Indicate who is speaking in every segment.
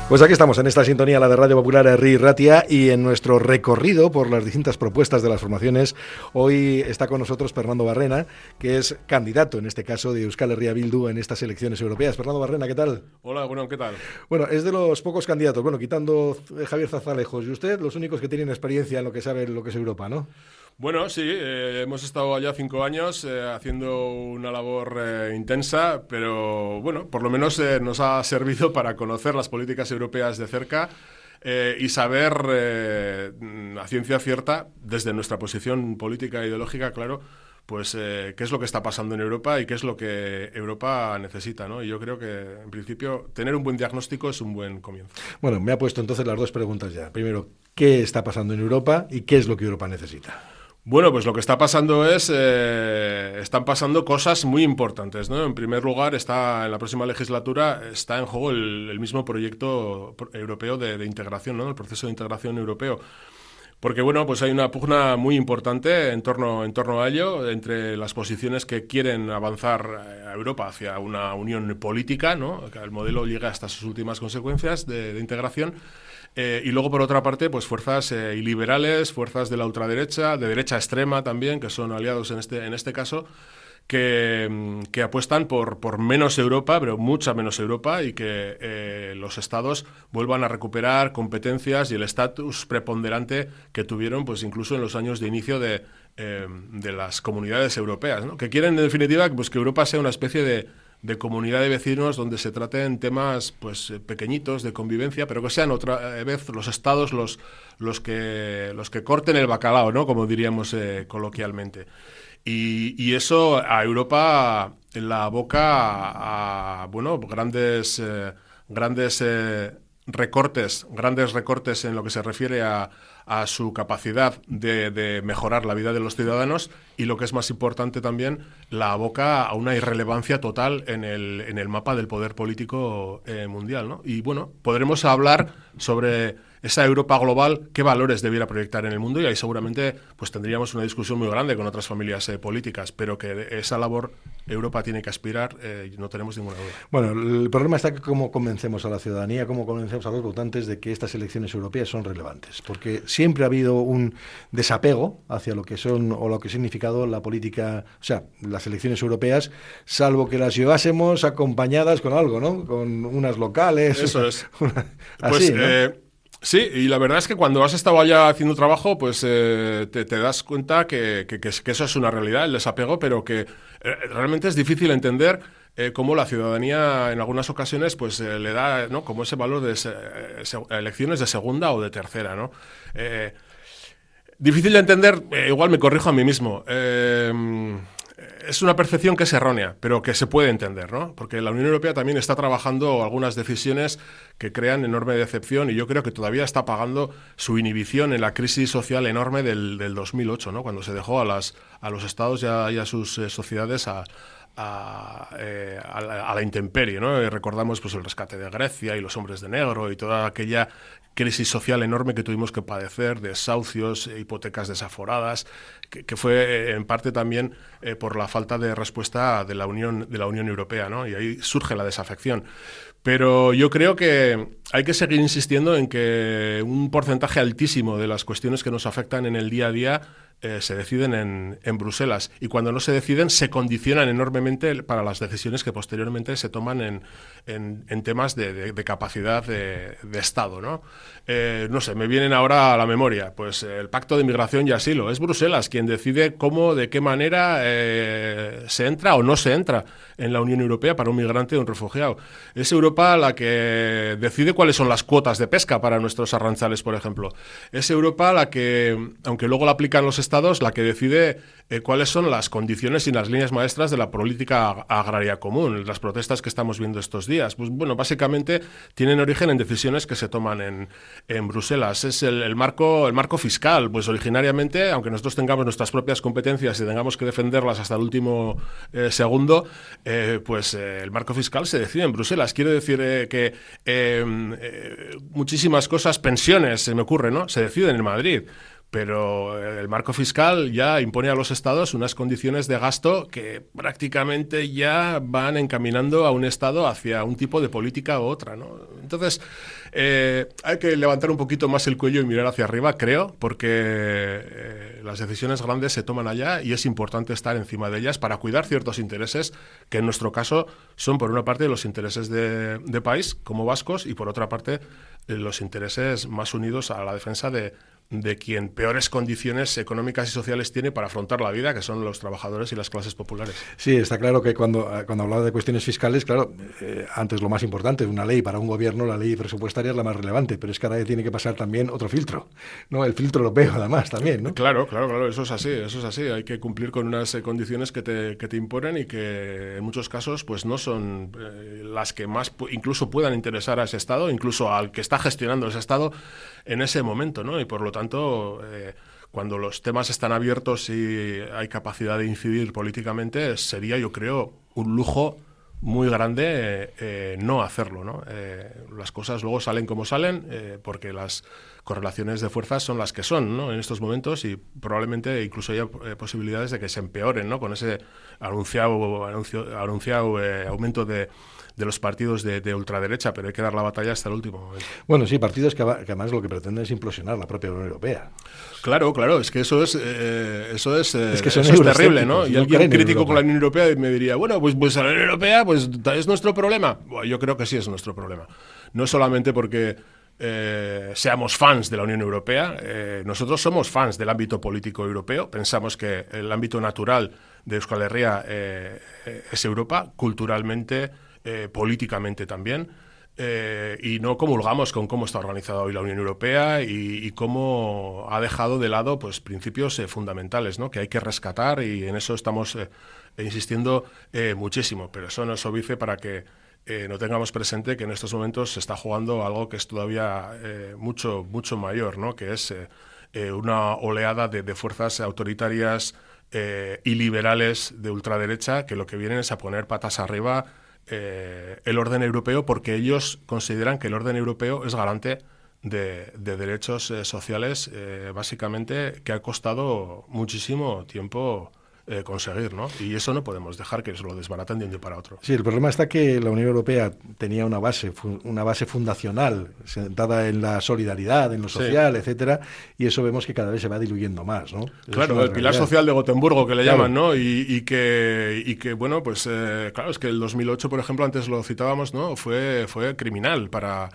Speaker 1: Pues aquí estamos en esta sintonía, la de Radio Popular Herri Ratia, y en nuestro recorrido por las distintas propuestas de las formaciones. Hoy está con nosotros Fernando Barrena, que es candidato, en este caso, de Euskal Herria Bildu en estas elecciones europeas. Fernando Barrena, ¿qué tal?
Speaker 2: Hola, bueno, ¿qué tal?
Speaker 1: Bueno, es de los pocos candidatos, quitando Javier Zarzalejos y usted, los únicos que tienen experiencia en lo que saben lo que es Europa, ¿no?
Speaker 2: Bueno, sí, hemos estado allá 5 años haciendo una labor intensa, pero bueno, por lo menos nos ha servido para conocer las políticas europeas de cerca y saber a ciencia cierta, desde nuestra posición política e ideológica, claro, pues qué es lo que está pasando en Europa y qué es lo que Europa necesita, ¿no? Y yo creo que, en principio, tener un buen diagnóstico es un buen comienzo.
Speaker 1: Bueno, me ha puesto entonces las dos preguntas ya. Primero, ¿qué está pasando en Europa y qué es lo que Europa necesita?
Speaker 2: Bueno, pues lo que está pasando es, están pasando cosas muy importantes, ¿no? En primer lugar, en la próxima legislatura está en juego el mismo proyecto europeo de integración, ¿no? El proceso de integración europeo. Porque, bueno, pues hay una pugna muy importante en torno a ello, entre las posiciones que quieren avanzar a Europa hacia una unión política, ¿no? Que el modelo llega hasta sus últimas consecuencias de integración. Y luego, por otra parte, pues fuerzas iliberales, fuerzas de la ultraderecha, de derecha extrema también, que son aliados en este caso, que apuestan por menos Europa, pero mucha menos Europa, y que los estados vuelvan a recuperar competencias y el estatus preponderante que tuvieron, pues incluso en los años de inicio de las comunidades europeas, ¿no? Que quieren, en definitiva, pues que Europa sea una especie de comunidad de vecinos donde se traten temas pues pequeñitos de convivencia, pero que sean otra vez los estados los que corten el bacalao, ¿no? Como diríamos coloquialmente. Y eso a Europa la aboca a bueno, grandes recortes en lo que se refiere a su capacidad de mejorar la vida de los ciudadanos, y lo que es más importante también, la aboca a una irrelevancia total en el mapa del poder político mundial, ¿no? Y bueno, podremos hablar sobre esa Europa global, qué valores debiera proyectar en el mundo, y ahí seguramente pues tendríamos una discusión muy grande con otras familias políticas, pero que esa labor Europa tiene que aspirar, no tenemos ninguna duda.
Speaker 1: Bueno, el problema está que cómo convencemos a la ciudadanía, cómo convencemos a los votantes de que estas elecciones europeas son relevantes, porque siempre ha habido un desapego hacia lo que son o lo que ha significado la política, o sea, las elecciones europeas, salvo que las llevásemos acompañadas con algo, ¿no? Con unas locales.
Speaker 2: Eso es.
Speaker 1: Así,
Speaker 2: pues,
Speaker 1: ¿no?
Speaker 2: Sí, y la verdad es que cuando has estado allá haciendo trabajo, pues te das cuenta que eso es una realidad, el desapego, pero que realmente es difícil entender cómo la ciudadanía en algunas ocasiones pues le da, ¿no?, como ese valor de elecciones de segunda o de tercera, ¿no? Difícil de entender, igual me corrijo a mí mismo. Es una percepción que es errónea, pero que se puede entender, ¿no? Porque la Unión Europea también está trabajando algunas decisiones que crean enorme decepción, y yo creo que todavía está pagando su inhibición en la crisis social enorme del 2008, ¿no? Cuando se dejó a los estados y a sus sociedades a la intemperie, ¿no? Y recordamos pues el rescate de Grecia y los hombres de negro y toda aquella crisis social enorme que tuvimos que padecer, desahucios, hipotecas desaforadas, que fue en parte también por la falta de respuesta de la Unión Europea, ¿no? Y ahí surge la desafección. Pero yo creo que hay que seguir insistiendo en que un porcentaje altísimo de las cuestiones que nos afectan en el día a día se deciden en Bruselas, y cuando no se deciden se condicionan enormemente para las decisiones que posteriormente se toman en temas de capacidad de Estado, ¿no? No sé, me vienen ahora a la memoria pues el Pacto de Migración y Asilo. Es Bruselas quien decide cómo, de qué manera se entra o no se entra en la Unión Europea para un migrante o un refugiado. Es Europa la que decide cuáles son las cuotas de pesca para nuestros arrantzales, por ejemplo. Es Europa la que, aunque luego la aplican los estados, la que decide cuáles son las condiciones y las líneas maestras de la política agraria común. Las protestas que estamos viendo estos días, pues bueno, básicamente tienen origen en decisiones que se toman en Bruselas. Es el marco fiscal, pues originariamente, aunque nosotros tengamos nuestras propias competencias y tengamos que defenderlas hasta el último segundo, pues el marco fiscal se decide en Bruselas. Quiere decir que muchísimas cosas, pensiones, se me ocurre, ¿no?, se deciden en Madrid. Pero el marco fiscal ya impone a los estados unas condiciones de gasto que prácticamente ya van encaminando a un estado hacia un tipo de política u otra, ¿no? Entonces, Hay que levantar un poquito más el cuello y mirar hacia arriba, creo, porque las decisiones grandes se toman allá y es importante estar encima de ellas para cuidar ciertos intereses que en nuestro caso son, por una parte, los intereses de país como vascos y, por otra parte, los intereses más unidos a la defensa de quien peores condiciones económicas y sociales tiene para afrontar la vida, que son los trabajadores y las clases populares.
Speaker 1: Sí, está claro que cuando hablaba de cuestiones fiscales, claro, antes lo más importante, una ley para un gobierno, la ley presupuestaria es la más relevante, pero es que ahora tiene que pasar también otro filtro, ¿no? El filtro europeo, además, también, ¿no?
Speaker 2: Claro, eso es así. Hay que cumplir con unas condiciones que te imponen y que en muchos casos pues no son las que más incluso puedan interesar a ese Estado, incluso al que está gestionando ese Estado en ese momento, ¿no? Y por lo tanto, cuando los temas están abiertos y hay capacidad de incidir políticamente, sería, yo creo, un lujo muy grande no hacerlo, ¿no? Las cosas luego salen como salen, porque las correlaciones de fuerzas son las que son, ¿no? En estos momentos, y probablemente incluso haya posibilidades de que se empeoren, ¿no? Con ese anunciado aumento de los partidos de ultraderecha, pero hay que dar la batalla hasta el último momento.
Speaker 1: Bueno, sí, partidos que además lo que pretenden es implosionar la propia Unión Europea.
Speaker 2: Claro, es que eso es terrible, ¿no? Y alguien crítico con la Unión Europea me diría, bueno, pues la Unión Europea pues es nuestro problema. Bueno, yo creo que sí es nuestro problema. No solamente porque seamos fans de la Unión Europea, nosotros somos fans del ámbito político europeo, pensamos que el ámbito natural de Euskal Herria es Europa, culturalmente, políticamente también, y no comulgamos con cómo está organizada hoy la Unión Europea y cómo ha dejado de lado pues principios fundamentales, ¿no? Que hay que rescatar, y en eso estamos insistiendo muchísimo, pero eso nos obedece para que no tengamos presente que en estos momentos se está jugando algo que es todavía mucho mayor, ¿no? Que es una oleada de fuerzas autoritarias y liberales de ultraderecha que lo que vienen es a poner patas arriba el orden europeo, porque ellos consideran que el orden europeo es garante de derechos sociales, básicamente, que ha costado muchísimo tiempo conseguir, ¿no? Y eso no podemos dejar que se lo desbaraten de un día para otro.
Speaker 1: Sí, el problema está que la Unión Europea tenía una base fundacional, sentada en la solidaridad, en lo social, sí, etcétera, y eso vemos que cada vez se va diluyendo más, ¿no?
Speaker 2: Claro, el pilar social de Gotemburgo, que le llaman, ¿no? Y que bueno, pues claro, es que el 2008, por ejemplo, antes lo citábamos, ¿no? Fue criminal para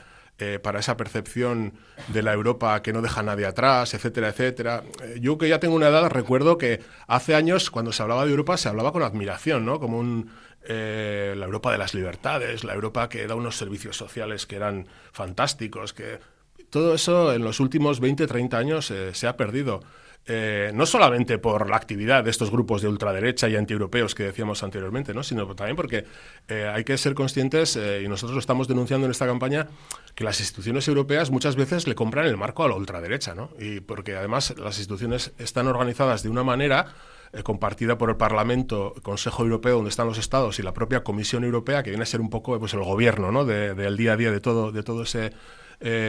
Speaker 2: esa percepción de la Europa que no deja a nadie atrás, etcétera, etcétera. Yo, que ya tengo una edad, recuerdo que hace años, cuando se hablaba de Europa, se hablaba con admiración, ¿no? Como la Europa de las libertades, la Europa que da unos servicios sociales que eran fantásticos, que todo eso en los últimos 20, 30 años se ha perdido. No solamente por la actividad de estos grupos de ultraderecha y antieuropeos que decíamos anteriormente, ¿no? Sino también porque hay que ser conscientes, y nosotros lo estamos denunciando en esta campaña, que las instituciones europeas muchas veces le compran el marco a la ultraderecha, ¿no? Y porque además las instituciones están organizadas de una manera compartida por el Parlamento, el Consejo Europeo, donde están los Estados, y la propia Comisión Europea, que viene a ser un poco pues el gobierno, ¿no? del día a día de todo ese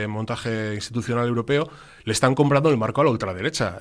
Speaker 2: montaje institucional europeo, le están comprando el marco a la ultraderecha.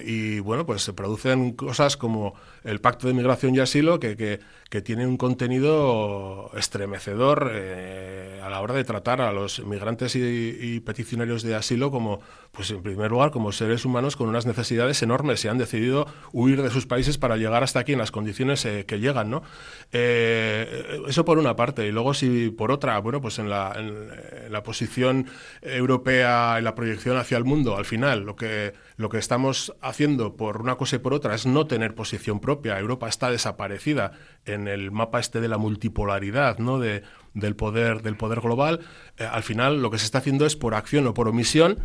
Speaker 2: Y bueno, pues se producen cosas como el Pacto de Migración y Asilo, que tiene un contenido estremecedor a la hora de tratar a los migrantes y peticionarios de asilo como, pues en primer lugar, como seres humanos con unas necesidades enormes, y han decidido huir de sus países para llegar hasta aquí en las condiciones que llegan, ¿no? Eso por una parte. Y luego, si por otra, bueno, pues en la posición europea, en la proyección hacia el mundo, al final lo que estamos haciendo por una cosa y por otra es no tener posición propia. Europa está desaparecida en el mapa de la multipolaridad, ¿no? del poder global. Al final lo que se está haciendo es, por acción o por omisión,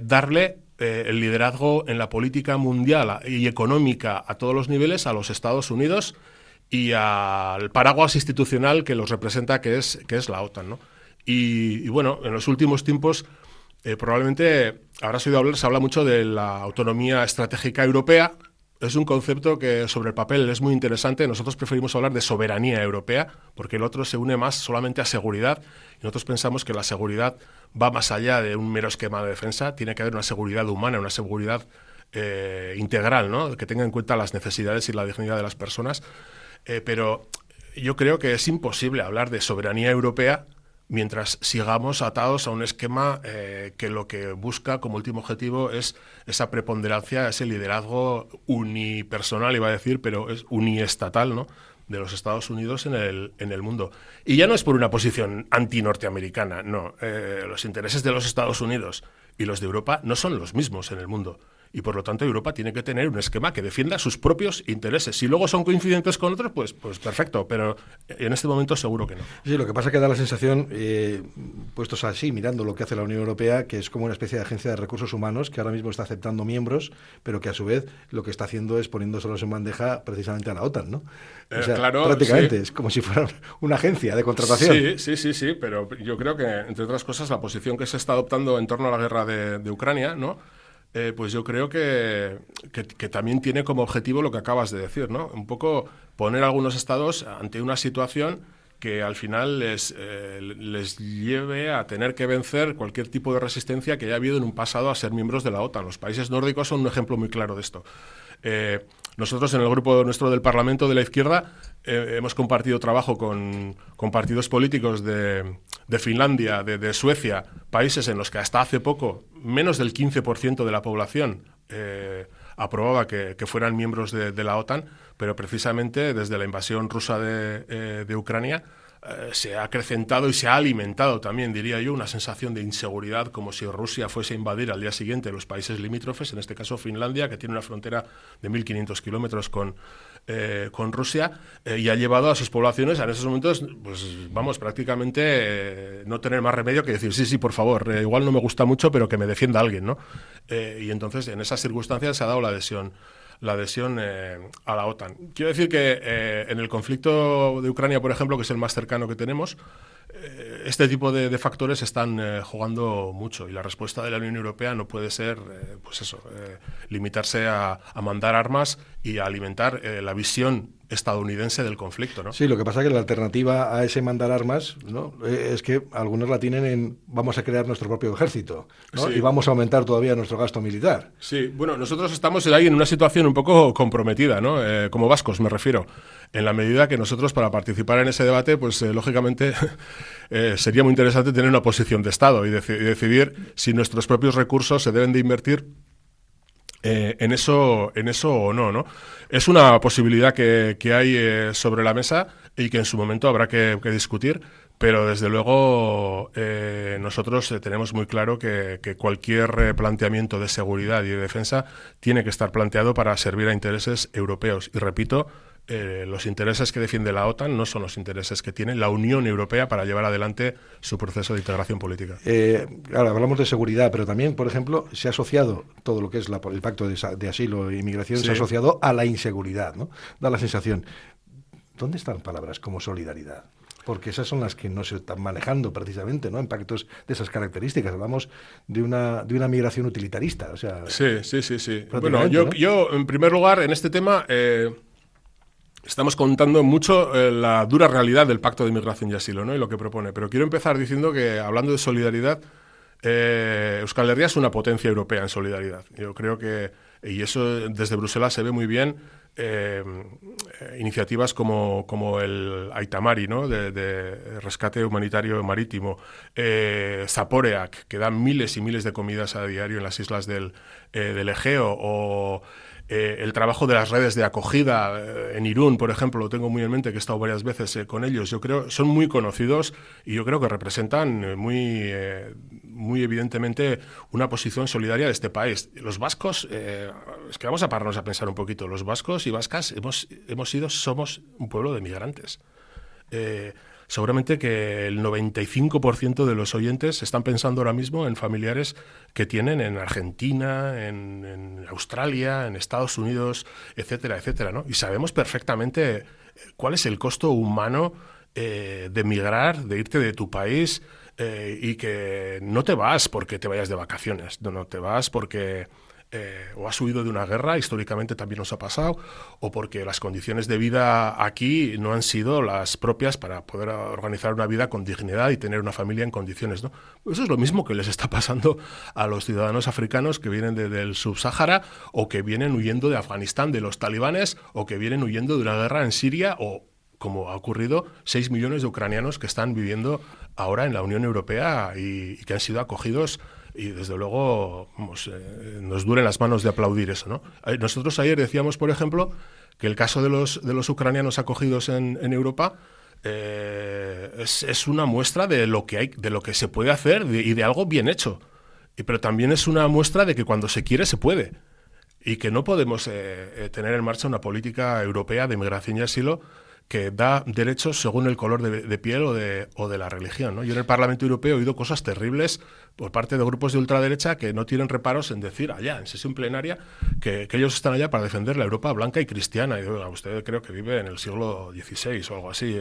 Speaker 2: darle el liderazgo en la política mundial y económica a todos los niveles a los Estados Unidos y al paraguas institucional que los representa, que es la OTAN, ¿no? Y bueno, en los últimos tiempos probablemente habrás oído hablar, se habla mucho de la autonomía estratégica europea. Es un concepto que sobre el papel es muy interesante. Nosotros preferimos hablar de soberanía europea, porque el otro se une más solamente a seguridad, y nosotros pensamos que la seguridad va más allá de un mero esquema de defensa. Tiene que haber una seguridad humana, una seguridad integral, ¿no? Que tenga en cuenta las necesidades y la dignidad de las personas. Pero yo creo que es imposible hablar de soberanía europea mientras sigamos atados a un esquema que lo que busca como último objetivo es esa preponderancia, ese liderazgo unipersonal, iba a decir, pero es uniestatal, ¿no?, de los Estados Unidos en el mundo. Y ya no es por una posición anti-norteamericana, no. Los intereses de los Estados Unidos y los de Europa no son los mismos en el mundo. Y por lo tanto Europa tiene que tener un esquema que defienda sus propios intereses. Si luego son coincidentes con otros, pues perfecto, pero en este momento seguro que no.
Speaker 1: Sí, lo que pasa es que da la sensación, puestos así, mirando lo que hace la Unión Europea, que es como una especie de agencia de recursos humanos que ahora mismo está aceptando miembros, pero que a su vez lo que está haciendo es poniéndoselos en bandeja precisamente a la OTAN, ¿no? O sea,
Speaker 2: claro,
Speaker 1: prácticamente,
Speaker 2: sí.
Speaker 1: Es como si fuera una agencia de contratación.
Speaker 2: Sí, pero yo creo que, entre otras cosas, la posición que se está adoptando en torno a la guerra de Ucrania, ¿no?, pues yo creo que también tiene como objetivo lo que acabas de decir, ¿no? Un poco poner a algunos estados ante una situación que al final les lleve a tener que vencer cualquier tipo de resistencia que haya habido en un pasado a ser miembros de la OTAN. Los países nórdicos son un ejemplo muy claro de esto. Nosotros en el grupo nuestro del Parlamento de la izquierda hemos compartido trabajo con partidos políticos de Finlandia, de Suecia, países en los que hasta hace poco menos del 15% de la población aprobaba que fueran miembros de la OTAN, pero precisamente desde la invasión rusa de Ucrania se ha acrecentado y se ha alimentado también, diría yo, una sensación de inseguridad, como si Rusia fuese a invadir al día siguiente los países limítrofes, en este caso Finlandia, que tiene una frontera de 1.500 kilómetros con Rusia, y ha llevado a sus poblaciones en esos momentos, pues vamos, prácticamente no tener más remedio que decir, sí, por favor, igual no me gusta mucho, pero que me defienda alguien, ¿no? Y entonces, en esas circunstancias se ha dado la adhesión a la OTAN. Quiero decir que en el conflicto de Ucrania, por ejemplo, que es el más cercano que tenemos, este tipo de factores están jugando mucho, y la respuesta de la Unión Europea no puede ser limitarse a mandar armas y a alimentar la visión estadounidense del conflicto, ¿no?
Speaker 1: Sí, lo que pasa es que la alternativa a ese mandar armas, ¿no?, es que algunos la tienen en vamos a crear nuestro propio ejército, ¿no?,
Speaker 2: sí,
Speaker 1: y vamos a aumentar todavía nuestro gasto militar.
Speaker 2: Sí, bueno, nosotros estamos ahí en una situación un poco comprometida, ¿no? Como vascos me refiero, en la medida que nosotros, para participar en ese debate, pues lógicamente sería muy interesante tener una posición de Estado y decidir si nuestros propios recursos se deben de invertir en eso o no, ¿no? Es una posibilidad que hay sobre la mesa y que en su momento habrá que discutir, pero desde luego nosotros tenemos muy claro que cualquier planteamiento de seguridad y de defensa tiene que estar planteado para servir a intereses europeos. Y repito, los intereses que defiende la OTAN no son los intereses que tiene la Unión Europea para llevar adelante su proceso de integración política.
Speaker 1: Ahora hablamos de seguridad, pero también, por ejemplo, se ha asociado todo lo que es el pacto de asilo e inmigración, se ha asociado a la inseguridad, ¿no? Da la sensación. ¿Dónde están palabras como solidaridad? Porque esas son las que no se están manejando precisamente, ¿no?, en pactos de esas características. Hablamos de una migración utilitarista. O sea,
Speaker 2: sí. Bueno, yo en primer lugar, en este tema estamos contando mucho la dura realidad del Pacto de Inmigración y Asilo, ¿no?, y lo que propone. Pero quiero empezar diciendo que, hablando de solidaridad, Euskal Herria es una potencia europea en solidaridad. Yo creo que, y eso desde Bruselas se ve muy bien, iniciativas como el Aitamari, ¿no?, de rescate humanitario marítimo, Zaporeak, que da miles y miles de comidas a diario en las islas del Egeo, o el trabajo de las redes de acogida en Irún, por ejemplo, lo tengo muy en mente, que he estado varias veces con ellos. Yo creo son muy conocidos y yo creo que representan muy evidentemente una posición solidaria de este país. Los vascos, es que vamos a pararnos a pensar un poquito, los vascos y vascas somos un pueblo de migrantes. Seguramente que el 95% de los oyentes están pensando ahora mismo en familiares que tienen en Argentina, en Australia, en Estados Unidos, etcétera, ¿no? Y sabemos perfectamente cuál es el costo humano de emigrar, de irte de tu país, y que no te vas porque te vayas de vacaciones, no te vas porque o has huido de una guerra, históricamente también nos ha pasado, o porque las condiciones de vida aquí no han sido las propias para poder organizar una vida con dignidad y tener una familia en condiciones, ¿no? Eso es lo mismo que les está pasando a los ciudadanos africanos que vienen del Subsáhara, o que vienen huyendo de Afganistán, de los talibanes, o que vienen huyendo de una guerra en Siria, o como ha ocurrido, 6 millones de ucranianos que están viviendo ahora en la Unión Europea y que han sido acogidos. Y desde luego nos duelen las manos de aplaudir eso, ¿no? Nosotros ayer decíamos, por ejemplo, que el caso de los ucranianos acogidos en Europa es una muestra de lo que hay, de lo que se puede hacer y de algo bien hecho. Pero también es una muestra de que cuando se quiere se puede. Y que no podemos tener en marcha una política europea de migración y asilo que da derechos según el color de piel o de la religión, ¿no? Yo en el Parlamento Europeo he oído cosas terribles por parte de grupos de ultraderecha que no tienen reparos en decir allá, en sesión plenaria, que ellos están allá para defender la Europa blanca y cristiana. Y digo, usted creo que vive en el siglo XVI o algo así.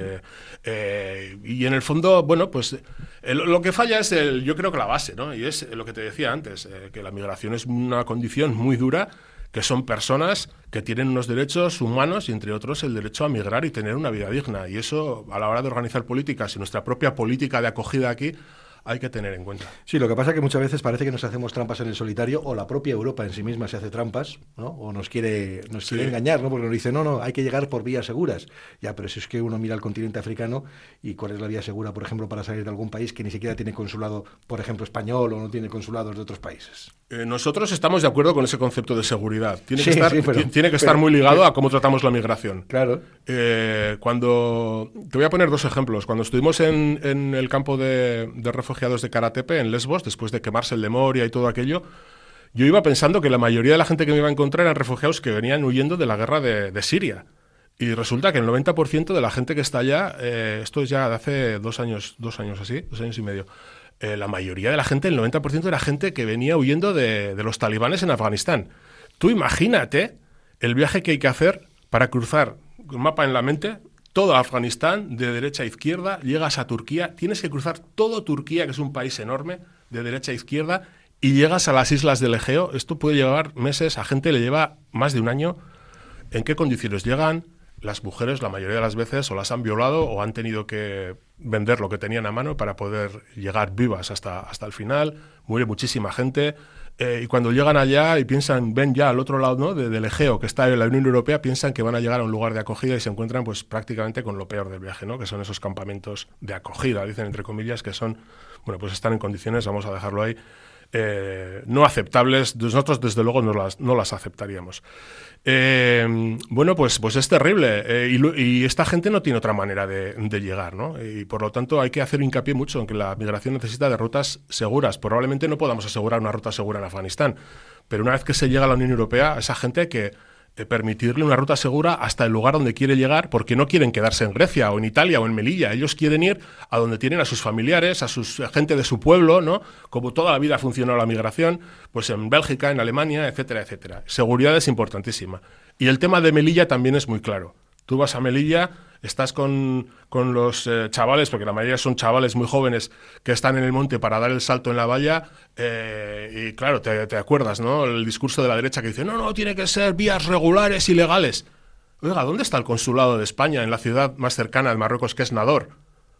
Speaker 2: Y en el fondo, bueno, pues lo que falla es, yo creo que la base, ¿no? Y es lo que te decía antes, que la migración es una condición muy dura, que son personas que tienen unos derechos humanos y, entre otros, el derecho a migrar y tener una vida digna. Y eso, a la hora de organizar políticas y nuestra propia política de acogida aquí, hay que tener en cuenta.
Speaker 1: Sí, lo que pasa es que muchas veces parece que nos hacemos trampas en el solitario, o la propia Europa en sí misma se hace trampas, ¿no? O nos quiere engañar, ¿no? Porque nos dice, no, hay que llegar por vías seguras. Ya, pero si es que uno mira al continente africano y cuál es la vía segura, por ejemplo, para salir de algún país que ni siquiera tiene consulado, por ejemplo, español, o no tiene consulados de otros países.
Speaker 2: Nosotros estamos de acuerdo con ese concepto de seguridad. Tiene que estar muy ligado a cómo tratamos la migración.
Speaker 1: Claro.
Speaker 2: Te voy a poner dos ejemplos. Cuando estuvimos en el campo de refugiados de Karatepe, en Lesbos, después de quemarse el de Moria y todo aquello, yo iba pensando que la mayoría de la gente que me iba a encontrar eran refugiados que venían huyendo de la guerra de Siria. Y resulta que el 90% de la gente que está allá, esto es ya de hace 2 años y medio, la mayoría de la gente, el 90% era gente que venía huyendo de los talibanes en Afganistán. Tú imagínate el viaje que hay que hacer para cruzar, un mapa en la mente, todo Afganistán, de derecha a izquierda, llegas a Turquía, tienes que cruzar todo Turquía, que es un país enorme, de derecha a izquierda, y llegas a las islas del Egeo. Esto puede llevar meses, a gente le lleva más de un año. ¿En qué condiciones llegan? Las mujeres, la mayoría de las veces, o las han violado o han tenido que vender lo que tenían a mano para poder llegar vivas hasta el final. Muere muchísima gente. Y cuando llegan allá y piensan, ven ya al otro lado, ¿no?, del Egeo, que está en la Unión Europea, piensan que van a llegar a un lugar de acogida y se encuentran pues prácticamente con lo peor del viaje, ¿no?, que son esos campamentos de acogida, dicen entre comillas, que son, bueno, pues están en condiciones, vamos a dejarlo ahí, no aceptables. Nosotros desde luego no las aceptaríamos. Bueno, pues es terrible, y esta gente no tiene otra manera de llegar, ¿no? Y por lo tanto hay que hacer hincapié mucho en que la migración necesita de rutas seguras. Probablemente no podamos asegurar una ruta segura en Afganistán, pero una vez que se llega a la Unión Europea, a esa gente hay que permitirle una ruta segura hasta el lugar donde quiere llegar, porque no quieren quedarse en Grecia o en Italia o en Melilla. Ellos quieren ir a donde tienen a sus familiares, a gente de su pueblo, ¿no? Como toda la vida ha funcionado la migración, pues en Bélgica, en Alemania, etcétera, etcétera. Seguridad es importantísima. Y el tema de Melilla también es muy claro. Tú vas a Melilla, estás con los chavales, porque la mayoría son chavales muy jóvenes que están en el monte para dar el salto en la valla, y claro, te acuerdas, ¿no?, el discurso de la derecha que dice, no, tiene que ser vías regulares y legales. Oiga, ¿dónde está el consulado de España en la ciudad más cercana de Marruecos, que es Nador,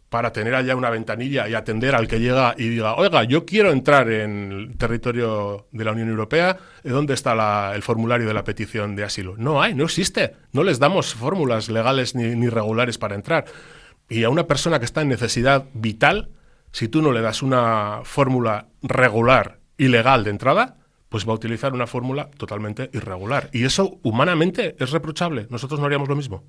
Speaker 2: para tener allá una ventanilla y atender al que llega y diga, oiga, yo quiero entrar en el territorio de la Unión Europea, ¿dónde está el formulario de la petición de asilo? No existe, no les damos fórmulas legales ni regulares para entrar. Y a una persona que está en necesidad vital, si tú no le das una fórmula regular y legal de entrada, pues va a utilizar una fórmula totalmente irregular. Y eso, humanamente, es reprochable. Nosotros no haríamos lo mismo.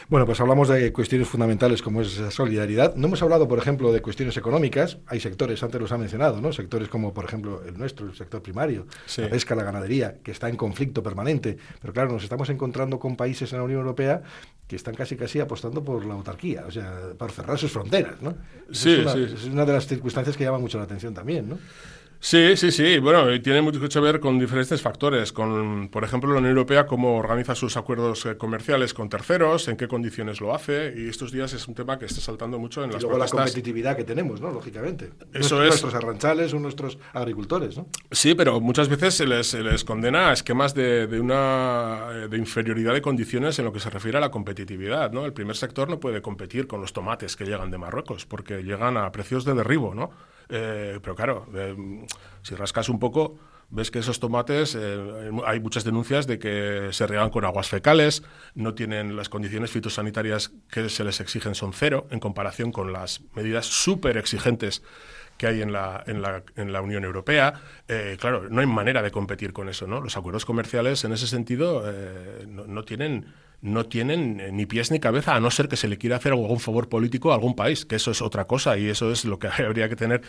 Speaker 1: Bueno, pues hablamos de cuestiones fundamentales como es la solidaridad. No hemos hablado, por ejemplo, de cuestiones económicas. Hay sectores, antes los ha mencionado, ¿no? Sectores como, por ejemplo, el nuestro, el sector primario, sí, la pesca, la ganadería, que está en conflicto permanente. Pero claro, nos estamos encontrando con países en la Unión Europea que están casi apostando por la autarquía, o sea, por cerrar sus fronteras, ¿no? Es una de las circunstancias que llama mucho la atención también, ¿no?
Speaker 2: Sí. Bueno, y tiene mucho que ver con diferentes factores. Con, por ejemplo, la Unión Europea, cómo organiza sus acuerdos comerciales con terceros, en qué condiciones lo hace. Y estos días es un tema que está saltando mucho en las protestas.
Speaker 1: Y luego la competitividad que tenemos, ¿no? Lógicamente.
Speaker 2: Eso
Speaker 1: nuestros arranchales o nuestros agricultores, ¿no?
Speaker 2: Sí, pero muchas veces se les condena a esquemas de inferioridad de condiciones en lo que se refiere a la competitividad, ¿no? El primer sector no puede competir con los tomates que llegan de Marruecos, porque llegan a precios de derribo, ¿no? Pero claro, si rascas un poco, ves que esos tomates, hay muchas denuncias de que se riegan con aguas fecales, no tienen las condiciones fitosanitarias que se les exigen, son cero, en comparación con las medidas súper exigentes que hay en la Unión Europea. Claro, no hay manera de competir con eso, ¿no? Los acuerdos comerciales, en ese sentido, no tienen ni pies ni cabeza, a no ser que se le quiera hacer algún favor político a algún país, que eso es otra cosa y eso es lo que habría que tener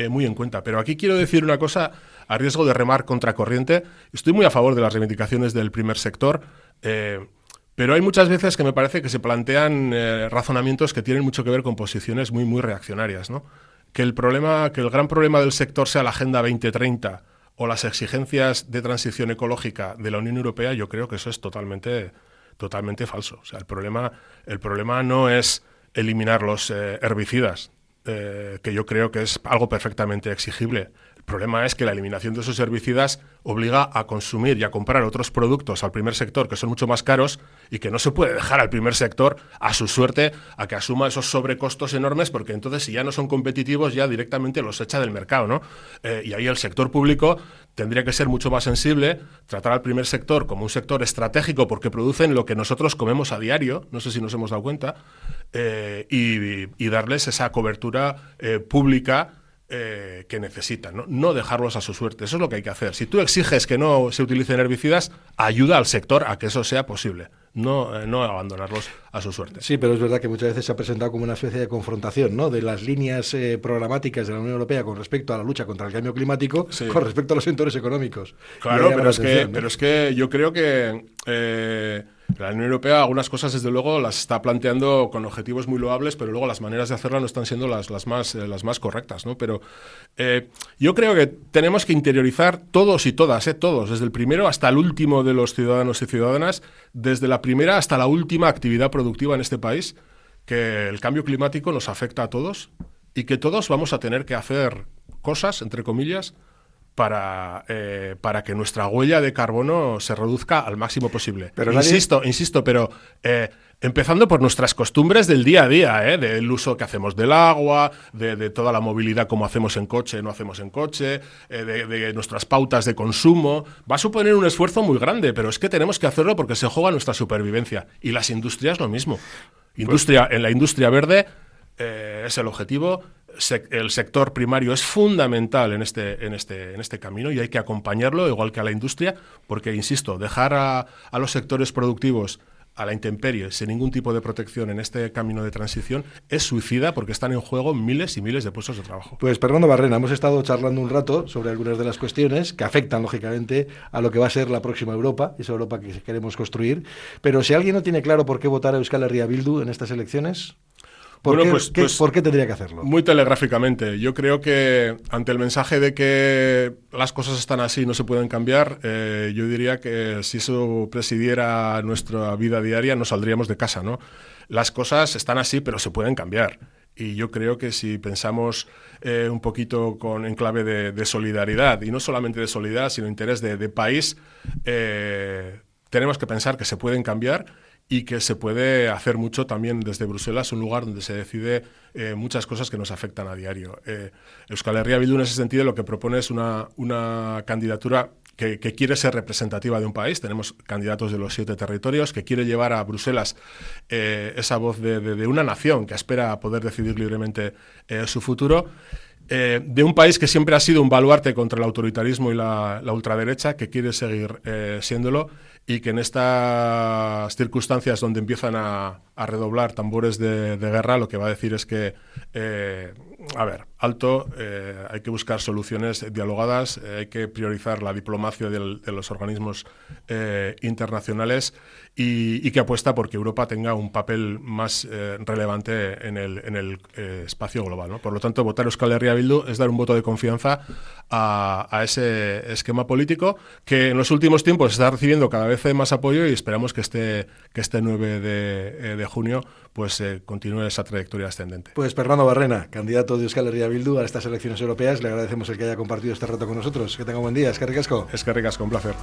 Speaker 2: muy en cuenta. Pero aquí quiero decir una cosa, a riesgo de remar contracorriente. Estoy muy a favor de las reivindicaciones del primer sector, pero hay muchas veces que me parece que se plantean razonamientos que tienen mucho que ver con posiciones muy, muy reaccionarias, ¿no? Que el gran problema del sector sea la Agenda 2030 o las exigencias de transición ecológica de la Unión Europea, yo creo que eso es totalmente falso. O sea, el problema no es eliminar los herbicidas, que yo creo que es algo perfectamente exigible. El problema es que la eliminación de esos herbicidas obliga a consumir y a comprar otros productos al primer sector que son mucho más caros y que no se puede dejar al primer sector a su suerte a que asuma esos sobrecostos enormes, porque entonces si ya no son competitivos ya directamente los echa del mercado, ¿no? Y ahí el sector público tendría que ser mucho más sensible, tratar al primer sector como un sector estratégico porque producen lo que nosotros comemos a diario, no sé si nos hemos dado cuenta, y darles esa cobertura pública que necesitan, ¿no? No dejarlos a su suerte. Eso es lo que hay que hacer. Si tú exiges que no se utilicen herbicidas, ayuda al sector a que eso sea posible. No abandonarlos a su suerte.
Speaker 1: Sí, pero es verdad que muchas veces se ha presentado como una especie de confrontación, ¿no? De las líneas programáticas de la Unión Europea con respecto a la lucha contra el cambio climático, sí, con respecto a los sectores económicos.
Speaker 2: Claro, pero es que yo creo que la Unión Europea algunas cosas, desde luego, las está planteando con objetivos muy loables, pero luego las maneras de hacerlas no están siendo las más correctas, ¿no? Pero yo creo que tenemos que interiorizar todos y todas, todos, desde el primero hasta el último de los ciudadanos y ciudadanas, desde la primera hasta la última actividad productiva en este país, que el cambio climático nos afecta a todos y que todos vamos a tener que hacer cosas, entre comillas, para que nuestra huella de carbono se reduzca al máximo posible. Pero insisto, pero empezando por nuestras costumbres del día a día, del uso que hacemos del agua, de toda la movilidad, como hacemos en coche, no hacemos en coche, de nuestras pautas de consumo. Va a suponer un esfuerzo muy grande, pero es que tenemos que hacerlo porque se juega nuestra supervivencia. Y las industrias lo mismo. En la industria verde es el objetivo. El sector primario es fundamental en este camino y hay que acompañarlo, igual que a la industria, porque, insisto, dejar a los sectores productivos a la intemperie, sin ningún tipo de protección en este camino de transición, es suicida, porque están en juego miles y miles de puestos de trabajo.
Speaker 1: Pues Fernando Barrena, hemos estado charlando un rato sobre algunas de las cuestiones que afectan, lógicamente, a lo que va a ser la próxima Europa, esa Europa que queremos construir. Pero si alguien no tiene claro por qué votar a Euskal Herria Bildu en estas elecciones, ¿por qué tendría que hacerlo?
Speaker 2: Muy telegráficamente. Yo creo que ante el mensaje de que las cosas están así y no se pueden cambiar, yo diría que si eso presidiera nuestra vida diaria no saldríamos de casa, ¿no? Las cosas están así, pero se pueden cambiar. Y yo creo que si pensamos un poquito en clave de solidaridad, y no solamente de solidaridad, sino interés de país, tenemos que pensar que se pueden cambiar y que se puede hacer mucho también desde Bruselas, un lugar donde se decide muchas cosas que nos afectan a diario. Euskal Herria Bildu, en ese sentido, lo que propone es una candidatura que quiere ser representativa de un país. Tenemos candidatos de los 7 territorios, que quiere llevar a Bruselas esa voz de una nación que espera poder decidir libremente su futuro. De un país que siempre ha sido un baluarte contra el autoritarismo y la ultraderecha, que quiere seguir siéndolo, y que en estas circunstancias donde empiezan a redoblar tambores de guerra, lo que va a decir es que, alto, hay que buscar soluciones dialogadas, hay que priorizar la diplomacia de los organismos internacionales y que apuesta porque Europa tenga un papel más relevante en el espacio global, ¿no? Por lo tanto, votar Euskal Herria Bildu es dar un voto de confianza a ese esquema político que en los últimos tiempos está recibiendo cada vez más apoyo, y esperamos que este 9 de junio pues continúe esa trayectoria ascendente.
Speaker 1: Pues Fernando Barrena, candidato de Euskal Herria Bildu a estas elecciones europeas, le agradecemos el que haya compartido este rato con nosotros. Que tenga un buen día. Eskerrik asko.
Speaker 2: Eskerrik asko, un placer.